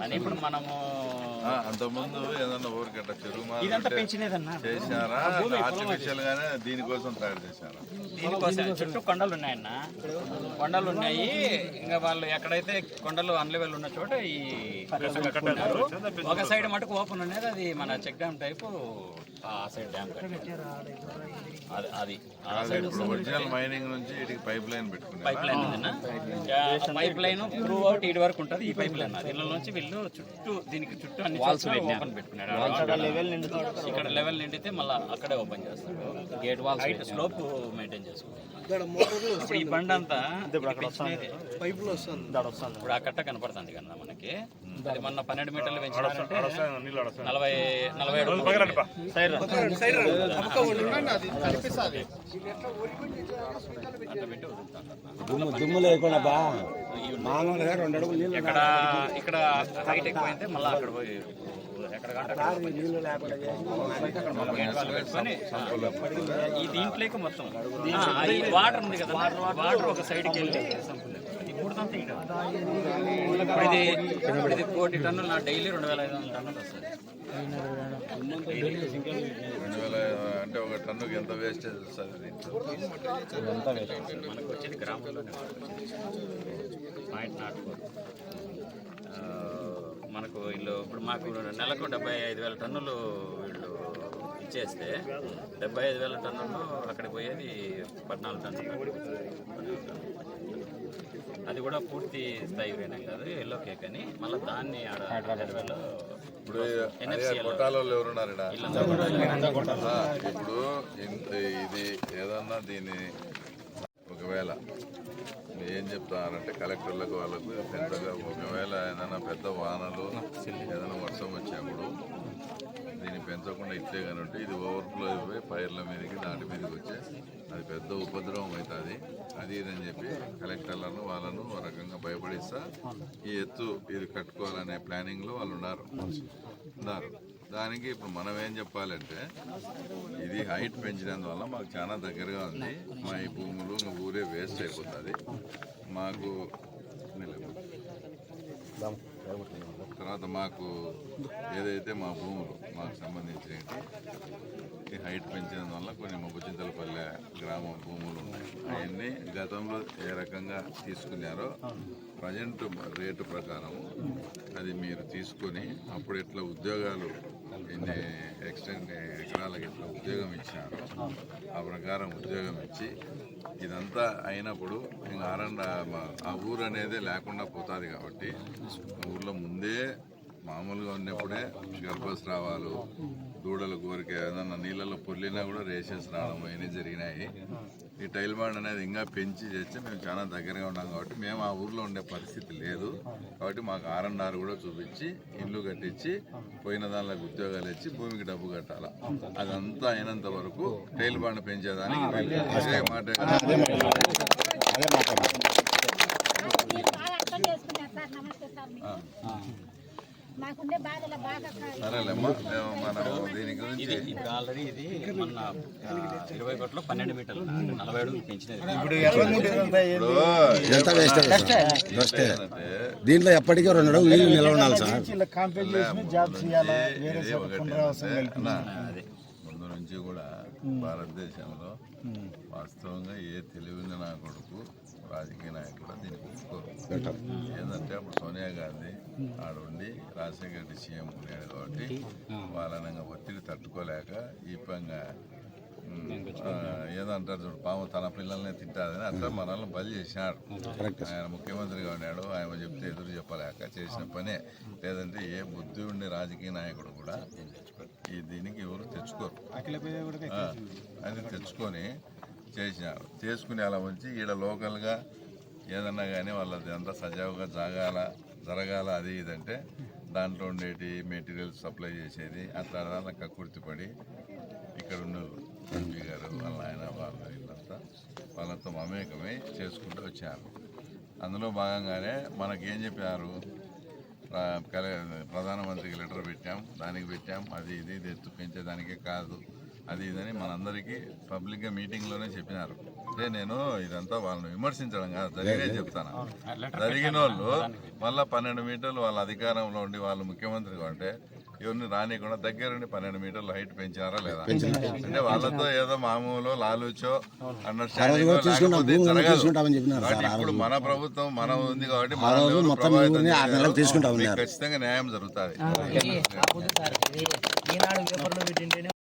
అని ఇప్పుడు మనము అంతకుముందు ఏదన్నా ఊరికట్ట చెరువు చేశారా ఆర్టిఫిషియల్ గానే దీనికోసం తయారు చేశారా? దీనికోసం చుట్టూ కొండలు ఉన్నాయన్న, కొండలు ఉన్నాయి. ఇంకా వాళ్ళు ఎక్కడైతే కొండలు అన్లెవెల్ ఉన్న చోట ఈ కట్టుకున్నారు. ఒక సైడ్ మటుకు ఓపెన్ ఉన్నది, అది మన చెక్ డ్యామ్ టైపు. ఆ సైడ్ డ్యామ్ అది ఒరిజినల్ మైనింగ్ నుంచి ఇటుకి పైప్ లైన్ పెట్టుకున్నారు. పైప్ లైన్ త్రూ అవుట్ ఇటు వరకు ఉంటుంది. ఈ పైప్ లైన్ అది ఇళ్ళ నుంచి వీళ్ళు చుట్టూ దీనికి చుట్టూ అన్ని ఓపెన్ పెట్టుకున్నాడు. ఇక్కడ లెవెల్ నిండితే మళ్ళీ అక్కడే ఓపెన్ చేస్తాడు. Gate wall height slope maintain చేసుకుంటాడు. ఇప్పుడు ఈ బండి అంతా పైపులు వస్తుంది. ఇప్పుడు ఆ కట్ట కనపడుతుంది కదా మనకి. అది మొన్న 12 మీటర్లు పెంచారంటే దుమ్ము లేకుండా మామూలుగా 2 అడుగులు నీళ్ళు ఇక్కడ హైట్ ఎక్కువైతే మళ్ళీ అక్కడ పోయి నీళ్ళు లేకుండా ఈ దీంట్లోకి మొత్తం వాటర్ ఉంది కదా, వాటర్ ఒక సైడ్కి వెళ్ళి ఇప్పుడు ఇది 1,000,000 టన్నులు. నా డైలీ 2,500 టన్నులు వస్తుంది. 2,000 అంటే ఒక టన్నుకి ఎంత వేస్టేజ్ వస్తుంది? మనకు వచ్చేది గ్రామంలోనే .04. మనకు వీళ్ళు ఇప్పుడు మాకు నెలకు 75,000 టన్నులు వీళ్ళు ఇచ్చేస్తే 75,000 టన్నులు అక్కడికి పోయేది 14 టన్నులు. అది కూడా పూర్తి స్థాయి వేయడం కాదు, ఎల్లో కేక్ అని. మళ్ళీ దాన్ని ఇప్పుడు కొట్టాలలో ఎవరున్నారు? ఇప్పుడు ఇది ఏదన్నా దీన్ని ఒకవేళ ఏం చెప్తారంటే కలెక్టర్లకు వాళ్ళకు పెద్దగా ఒకవేళ ఏదైనా పెద్ద వానలు ఏదైనా వర్షం వచ్చినప్పుడు దీన్ని పెంచకుండా ఇట్లే కనుంటే ఇది ఓవర్ఫ్లో అయిపోయి పైర్ల మీదకి దాటి మీదకి వచ్చే అది పెద్ద ఉపద్రవం అవుతుంది. అది ఇదని చెప్పి కలెక్టర్లను వాళ్ళను ఒక రకంగా భయపడిస్తా ఈ ఎత్తు ఇది కట్టుకోవాలనే ప్లానింగ్లో వాళ్ళు ఉన్నారు. దానికి ఇప్పుడు మనం ఏం చెప్పాలంటే ఇది హైట్ పెంచినందువల్ల మాకు చాలా దగ్గరగా ఉంది. మా ఈ భూములు ఊరే వేస్ట్ అయిపోతుంది. మాకు తర్వాత మాకు ఏదైతే మా భూములు మాకు సంబంధించినవి ఈ హైట్ పెంచినందువల్ల కొన్ని మొబ్బచింతలపల్లె గ్రామ భూములు ఉన్నాయి. అవన్నీ గతంలో ఏ రకంగా తీసుకున్నారో ప్రజెంట్ రేటు ప్రకారం అది మీరు తీసుకొని అప్పుడు ఎట్లా ఉద్యోగాలు ఎన్ని ఎకరాలకు ఎట్లా ఉద్యోగం ఇచ్చినారో ఆ ప్రకారం ఉద్యోగం ఇచ్చి ఇదంతా అయినప్పుడు ఇంకా ఆ ఊరు అనేది లేకుండా పోతుంది. కాబట్టి ఊర్లో ముందే మామూలుగా ఉన్నప్పుడే గర్భస్రావాలు, దూడల కోరిక ఏదన్నా నీళ్ళలో పొర్లినా కూడా రేషన్స్ రావడం అవన్నీ జరిగినాయి. ఈ టైల్ బాండ్ అనేది ఇంకా పెంచి చేస్తే మేము చాలా దగ్గరగా ఉన్నాం కాబట్టి మేము ఆ ఊర్లో ఉండే పరిస్థితి లేదు. కాబట్టి మాకు R&R కూడా చూపించి ఇల్లు కట్టించి పోయిన దానిలోకి ఉద్యోగాలు ఇచ్చి భూమికి డబ్బు కట్టాలి. అదంతా అయినంత వరకు టైల్ బాండ్ పెంచేదానికి అదే మాట. సరేలేమ్మా, మనం దీని గురించి ఆల్రెడీ ఇది మొన్న 20 కోట్ల 12 మీటర్లు 40 అడుగులు పెంచినది. దీంట్లో ఎప్పటికీ 2 అడుగులు నీళ్ళు నిల్వ ఉండాలి సార్. ముందు నుంచి కూడా భారతదేశంలో వాస్తవంగా ఏ తెలివిన నా కొడుకు రాజకీయ నాయకులు దీనికి ఒప్పుకోరు. ఏంటంటే అప్పుడు సోనియా గాంధీ ఆడుండి రాజశేఖర రెడ్డి సీఎం ఉన్నాడు కాబట్టి వాళ్ళని ఒత్తిడి తట్టుకోలేక ఈపంగా ఏదంటారు చూడు, పాము తన పిల్లల్ని తింటాదని అట్లా మనల్ని బలి చేసినాడు. ఆయన ముఖ్యమంత్రిగా ఉన్నాడు, ఆయన చెప్తే ఎదురు చెప్పలేక చేసిన పనే. లేదంటే ఏ బుద్ధి ఉండే రాజకీయ నాయకుడు కూడా ఈ దీనికి ఎవరు తెచ్చుకోరు. అది తెచ్చుకొని చేసినారు. చేసుకుని అలా వచ్చి ఈడ లోకల్గా ఏదన్నా కానీ వాళ్ళది అంతా సజావుగా జరగాల అది ఇదంటే దాంట్లో ఉండేటి మెటీరియల్స్ సప్లై చేసేది అట్లా కక్కుర్తిపడి ఇక్కడ ఉన్న ఎంపీ గారు వాళ్ళ ఆయన వాళ్ళు వీళ్ళంతా వాళ్ళంతా మమేకమై చేసుకుంటూ వచ్చారు. అందులో భాగంగానే మనకేం చెప్పారు, ప్రధానమంత్రికి లెటర్ పెట్టాం, దానికి పెట్టాం, అది ఇది ఎత్తు పెంచేదానికే కాదు అది ఇదని మనందరికీ పబ్లిక్గా మీటింగ్లోనే చెప్పినారు. అంటే నేను ఇదంతా వాళ్ళని విమర్శించడం కాదు, జరిగే చెప్తాను. జరిగిన వాళ్ళు మళ్ళీ 12 మీటర్లు వాళ్ళ అధికారంలో ఉండి వాళ్ళు ముఖ్యమంత్రిగా ఉంటే ఎవరిని రానియకుండా దగ్గరుండి 12 మీటర్లు హైట్ పెంచారా లేదా? అంటే వాళ్ళతో ఏదో మామూలు లాలూచో అండర్స్టాండింగ్ ఇప్పుడు మన ప్రభుత్వం మనం ఉంది కాబట్టి ఖచ్చితంగా న్యాయం జరుగుతుంది.